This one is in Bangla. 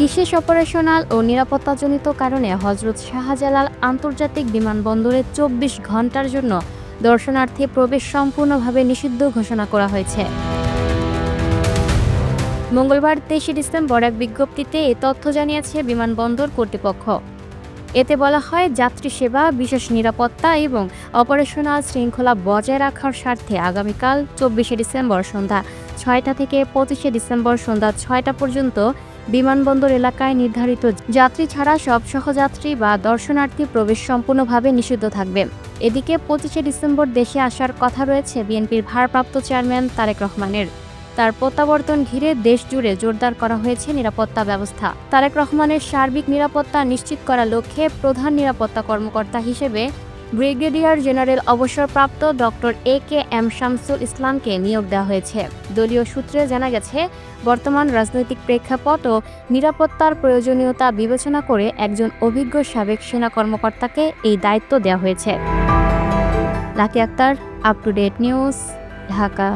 বিশেষ অপারেশনাল ও নিরাপত্তাজনিত কারণে হজরত শাহজালাল আন্তর্জাতিক বিমানবন্দরে ২৪ ঘণ্টার জন্য দর্শনার্থী প্রবেশ সম্পূর্ণভাবে নিষিদ্ধ ঘোষণা করা হয়েছে। মঙ্গলবার ২৩ ডিসেম্বর এক বিজ্ঞপ্তিতে এ তথ্য জানিয়েছে বিমানবন্দর কর্তৃপক্ষ। এতে বলা হয়, যাত্রী সেবা, বিশেষ নিরাপত্তা এবং অপারেশনাল শৃঙ্খলা বজায় রাখার স্বার্থে আগামীকাল ২৪ ডিসেম্বর সন্ধ্যা ৬টা থেকে ২৫ ডিসেম্বর সন্ধ্যা ৬টা পর্যন্ত বিমানবন্দর এলাকায় নির্ধারিত যাত্রী ছাড়া সব সহযাত্রী বা দর্শনার্থী প্রবেশ সম্পূর্ণভাবে নিষিদ্ধ থাকবে। এদিকে ২৫ ডিসেম্বর দেশে আসার কথা রয়েছে বিএনপির ভারপ্রাপ্ত চেয়ারম্যান তারেক রহমানের। তার প্রত্যাবর্তন ঘিরে দেশ জুড়ে জোরদার করা হয়েছে নিরাপত্তা ব্যবস্থা। তারেক রহমানের সার্বিক নিরাপত্তা নিশ্চিত করার লক্ষ্যে প্রধান নিরাপত্তা কর্মকর্তা হিসেবে ব্রিগেডিয়ার জেনারেল অবসরপ্রাপ্ত ডক্টর এ.কে.এম. শামসুল ইসলামকে নিয়োগ দেওয়া হয়েছে। দলীয় সূত্রে জানা গেছে, বর্তমান রাজনৈতিক প্রেক্ষাপট ও নিরাপত্তার প্রয়োজনীয়তা বিবেচনা করে একজন অভিজ্ঞ সাবেক সেনা কর্মকর্তাকে এই দায়িত্ব দেওয়া হয়েছে। Lucky Akter, up to date news, Dhaka.